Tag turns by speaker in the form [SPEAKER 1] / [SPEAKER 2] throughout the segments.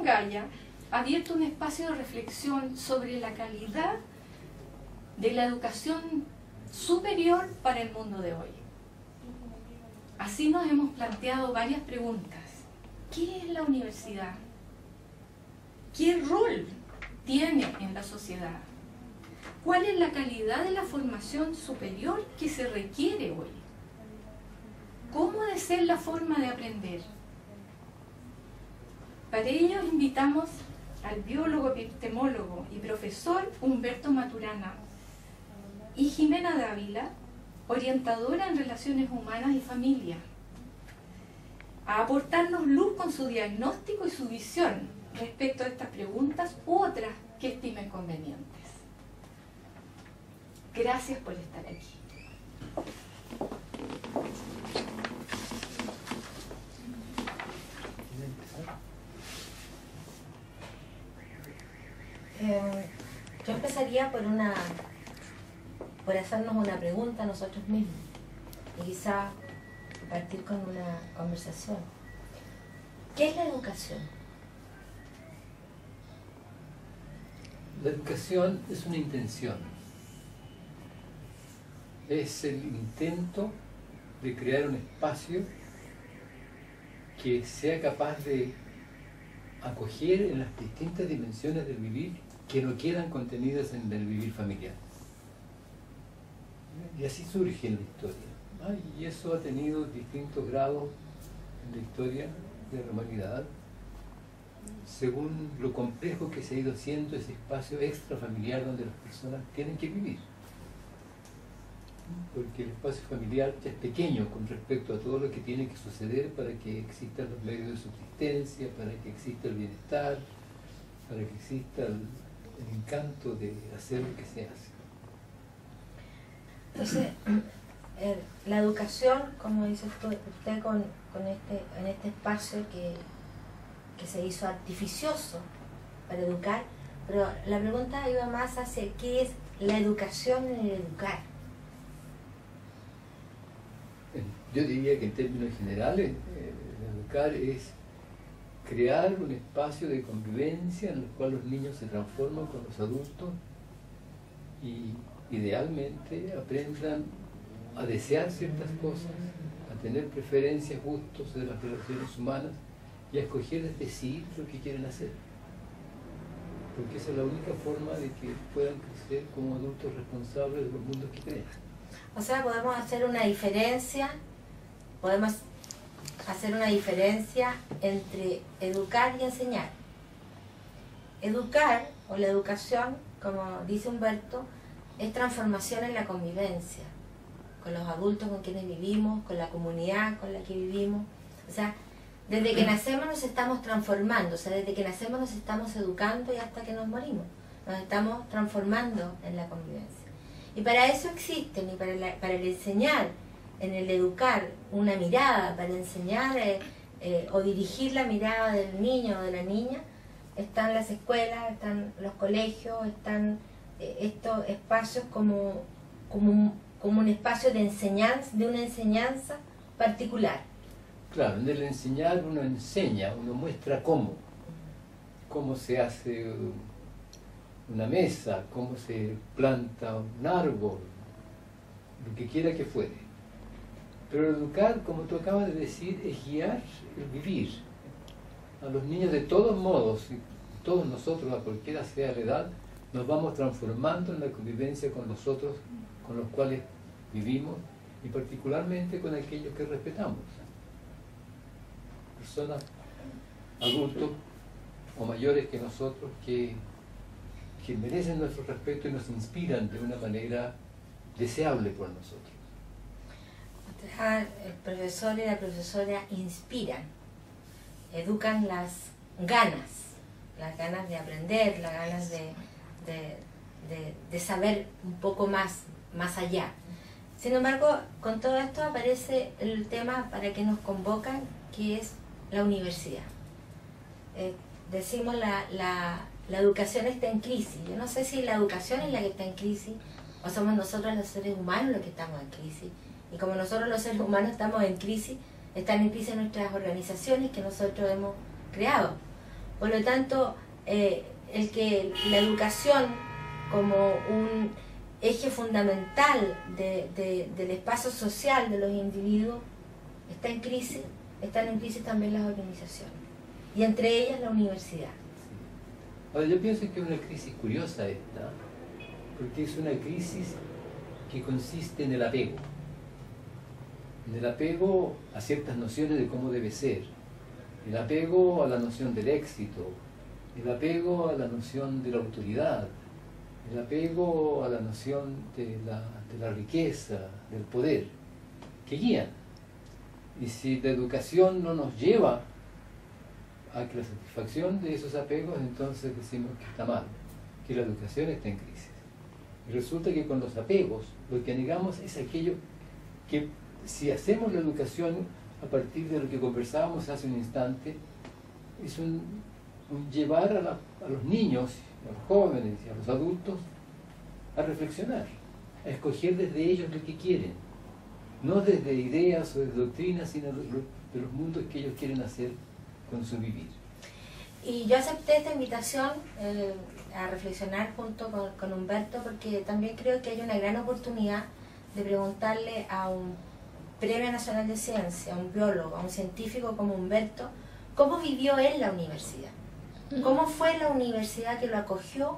[SPEAKER 1] Gaia ha abierto un espacio de reflexión sobre la calidad de la educación superior para el mundo de hoy. Así nos hemos planteado varias preguntas. ¿Qué es la universidad? ¿Qué rol tiene en la sociedad? ¿Cuál es la calidad de la formación superior que se requiere hoy? ¿Cómo ha de ser la forma de aprender? Para ello invitamos al biólogo, epistemólogo y profesor Humberto Maturana y Jimena Dávila, orientadora en relaciones humanas y familia, a aportarnos luz con su diagnóstico y su visión respecto a estas preguntas u otras que estimen convenientes. Gracias por estar aquí.
[SPEAKER 2] Yo empezaría por hacernos una pregunta a nosotros mismos y quizá partir con una conversación. ¿Qué es la educación?
[SPEAKER 3] La educación es una intención. Es el intento de crear un espacio que sea capaz de acoger en las distintas dimensiones del vivir que no quedan contenidas en el vivir familiar. Y así surge en la historia. Y eso ha tenido distintos grados en la historia de la humanidad, según lo complejo que se ha ido haciendo ese espacio extrafamiliar donde las personas tienen que vivir. Porque el espacio familiar ya es pequeño con respecto a todo lo que tiene que suceder para que existan los medios de subsistencia, para que exista el bienestar, para que exista el encanto de hacer lo que se hace.
[SPEAKER 2] Entonces, la educación, como dice usted en este espacio que se hizo artificioso para educar, pero la pregunta iba más hacia qué es la educación en el educar.
[SPEAKER 3] Yo diría que en términos generales, educar es crear un espacio de convivencia en el cual los niños se transforman con los adultos y idealmente aprendan a desear ciertas cosas, a tener preferencias, gustos de las relaciones humanas y a escoger desde sí lo que quieren hacer. Porque esa es la única forma de que puedan crecer como adultos responsables de los mundos que crean.
[SPEAKER 2] O sea, podemos hacer una diferencia entre educar y enseñar. Educar, o la educación, como dice Humberto, es transformación en la convivencia, con los adultos con quienes vivimos, con la comunidad con la que vivimos. O sea, desde que nacemos nos estamos transformando, o sea, desde que nacemos nos estamos educando y hasta que nos morimos. Nos estamos transformando en la convivencia. Y para eso existen, y para el enseñar, en el educar, una mirada, para enseñar o dirigir la mirada del niño o de la niña, están las escuelas, están los colegios, están estos espacios como un espacio de enseñanza, de una enseñanza particular.
[SPEAKER 3] Claro, en el enseñar uno enseña, uno muestra cómo se hace una mesa, cómo se planta un árbol, lo que quiera que fuere. Pero educar, como tú acabas de decir, es guiar el vivir. A los niños de todos modos, y todos nosotros, a cualquiera sea la edad, nos vamos transformando en la convivencia con los otros, con los cuales vivimos, y particularmente con aquellos que respetamos. Personas, adultos o mayores que nosotros, que merecen nuestro respeto y nos inspiran de una manera deseable por nosotros.
[SPEAKER 2] El profesor y la profesora inspiran, educan las ganas de aprender, las ganas de saber un poco más allá. Sin embargo, con todo esto aparece el tema para que nos convocan, que es la universidad. Decimos la educación está en crisis. Yo no sé si la educación es la que está en crisis o somos nosotros los seres humanos los que estamos en crisis. Y como nosotros los seres humanos estamos en crisis, están en crisis nuestras organizaciones que nosotros hemos creado. Por lo tanto, el que la educación como un eje fundamental del espacio social de los individuos está en crisis, están en crisis también las organizaciones, y entre ellas la universidad.
[SPEAKER 3] Ahora, yo pienso que es una crisis curiosa esta, porque es una crisis que consiste en el apego a ciertas nociones de cómo debe ser, el apego a la noción del éxito, el apego a la noción de la autoridad, el apego a la noción de la riqueza, del poder, que guían. Y si la educación no nos lleva a que la satisfacción de esos apegos, entonces decimos que está mal, que la educación está en crisis. Y resulta que con los apegos lo que negamos es aquello que, si hacemos la educación a partir de lo que conversábamos hace un instante, es un llevar a los niños, a los jóvenes y a los adultos a reflexionar, a escoger desde ellos lo que quieren, no desde ideas o de doctrinas, sino de los mundos que ellos quieren hacer con su vivir.
[SPEAKER 2] Y yo acepté esta invitación a reflexionar junto con Humberto, porque también creo que hay una gran oportunidad de preguntarle a un Premio Nacional de Ciencia, a un biólogo, a un científico como Humberto, cómo vivió él la universidad, cómo fue la universidad que lo acogió,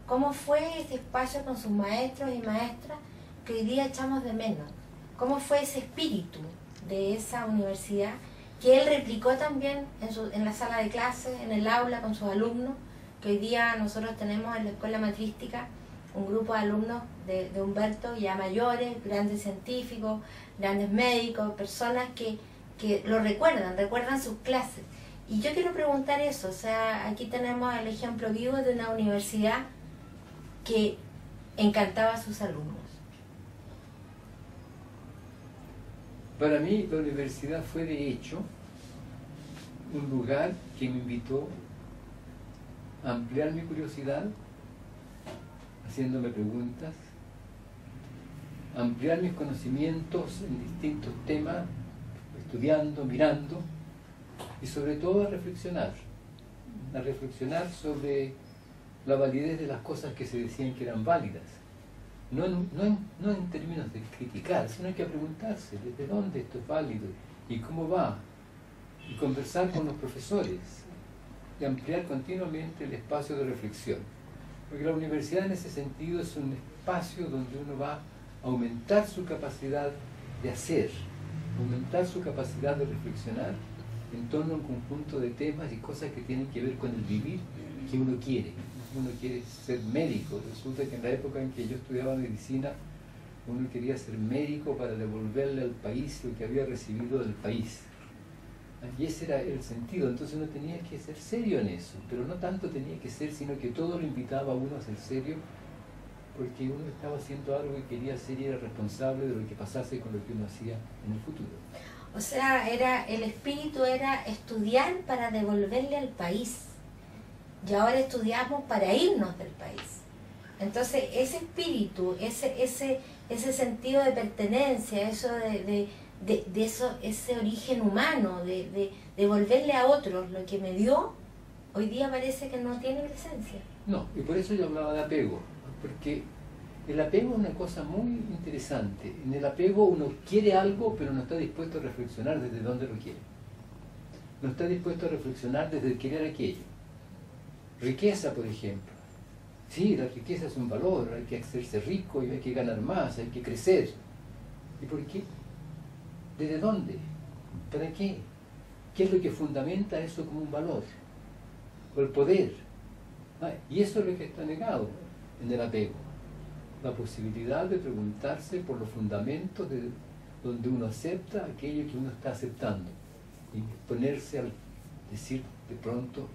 [SPEAKER 2] cómo fue ese espacio con sus maestros y maestras que hoy día echamos de menos, cómo fue ese espíritu de esa universidad que él replicó también en la sala de clases, en el aula con sus alumnos, que hoy día nosotros tenemos en la escuela matrística un grupo de alumnos de Humberto ya mayores, grandes científicos, grandes médicos, personas que lo recuerdan sus clases. Y yo quiero preguntar eso, o sea, aquí tenemos el ejemplo vivo de una universidad que encantaba a sus alumnos.
[SPEAKER 3] Para mí la universidad fue de hecho un lugar que me invitó a ampliar mi curiosidad, haciéndome preguntas, a ampliar mis conocimientos en distintos temas, estudiando, mirando, y sobre todo a reflexionar sobre la validez de las cosas que se decían que eran válidas. No en términos de criticar, sino que a preguntarse desde dónde esto es válido y cómo va, y conversar con los profesores y ampliar continuamente el espacio de reflexión. Porque la universidad en ese sentido es un espacio donde uno va a aumentar su capacidad de hacer, aumentar su capacidad de reflexionar en torno a un conjunto de temas y cosas que tienen que ver con el vivir que uno quiere. Uno quiere ser médico. Resulta que en la época en que yo estudiaba medicina, uno quería ser médico para devolverle al país lo que había recibido del país. Y ese era el sentido. Entonces uno tenía que ser serio en eso, pero no tanto tenía que ser, sino que todo lo invitaba a uno a ser serio, porque uno estaba haciendo algo que quería hacer y era responsable de lo que pasase con lo que uno hacía en el futuro.
[SPEAKER 2] O sea, el espíritu era estudiar para devolverle al país. Y ahora estudiamos para irnos del país. Entonces, ese espíritu, ese sentido de pertenencia, eso ese origen humano, de devolverle a otros lo que me dio, hoy día parece que no tiene presencia.
[SPEAKER 3] No, y por eso yo hablaba de apego, porque el apego es una cosa muy interesante. En el apego uno quiere algo, pero no está dispuesto a reflexionar desde dónde lo quiere. No está dispuesto a reflexionar desde el querer aquello. Riqueza, por ejemplo. Sí, la riqueza es un valor, hay que hacerse rico y hay que ganar más, hay que crecer. ¿Y por qué? ¿Desde dónde? ¿Para qué? ¿Qué es lo que fundamenta eso como un valor? O el poder. Y eso es lo que está negado en el apego. La posibilidad de preguntarse por los fundamentos de donde uno acepta aquello que uno está aceptando. Y ponerse al decir de pronto,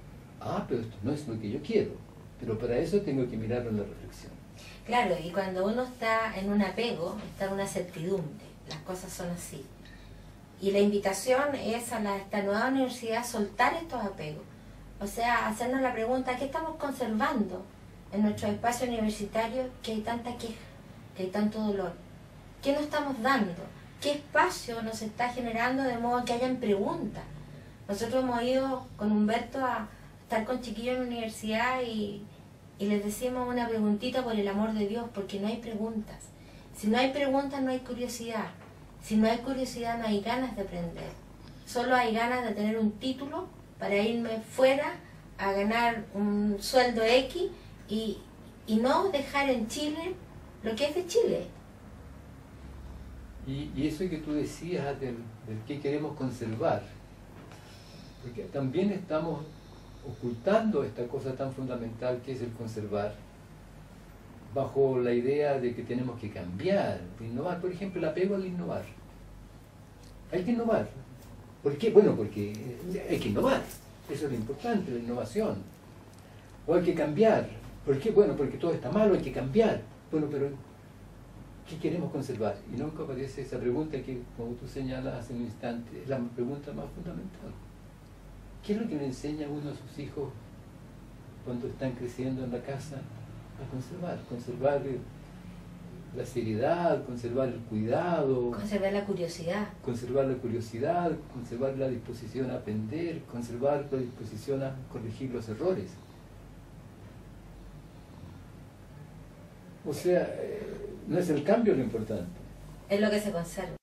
[SPEAKER 3] pero esto no es lo que yo quiero, pero para eso tengo que mirarlo en la reflexión.
[SPEAKER 2] Claro, y cuando uno está en un apego, está en una certidumbre, las cosas son así. Y la invitación es a esta nueva universidad soltar estos apegos, o sea, hacernos la pregunta, ¿qué estamos conservando en nuestro espacio universitario que hay tanta queja, que hay tanto dolor? ¿Qué nos estamos dando? ¿Qué espacio nos está generando de modo que hayan preguntas? Nosotros hemos ido con Humberto a estar con chiquillos en la universidad y les decimos una preguntita por el amor de Dios, porque no hay preguntas. Si no hay preguntas, no hay curiosidad. Si no hay curiosidad, no hay ganas de aprender. Solo hay ganas de tener un título para irme fuera a ganar un sueldo X y no dejar en Chile lo que es de Chile.
[SPEAKER 3] Y eso que tú decías del que queremos conservar, porque también estamos ocultando esta cosa tan fundamental que es el conservar, bajo la idea de que tenemos que cambiar, de innovar. Por ejemplo, el apego al innovar. Hay que innovar. ¿Por qué? Bueno, porque hay que innovar. Eso es lo importante, la innovación. O hay que cambiar. ¿Por qué? Bueno, porque todo está malo, hay que cambiar. Bueno, pero ¿qué queremos conservar? Y nunca aparece esa pregunta que, como tú señalas hace un instante, es la pregunta más fundamental. ¿Qué es lo que le enseña uno a sus hijos cuando están creciendo en la casa a conservar? Conservar la seriedad, conservar el cuidado,
[SPEAKER 2] conservar la curiosidad,
[SPEAKER 3] conservar la disposición a aprender, conservar la disposición a corregir los errores. O sea, no es el cambio lo importante.
[SPEAKER 2] es lo que se conserva.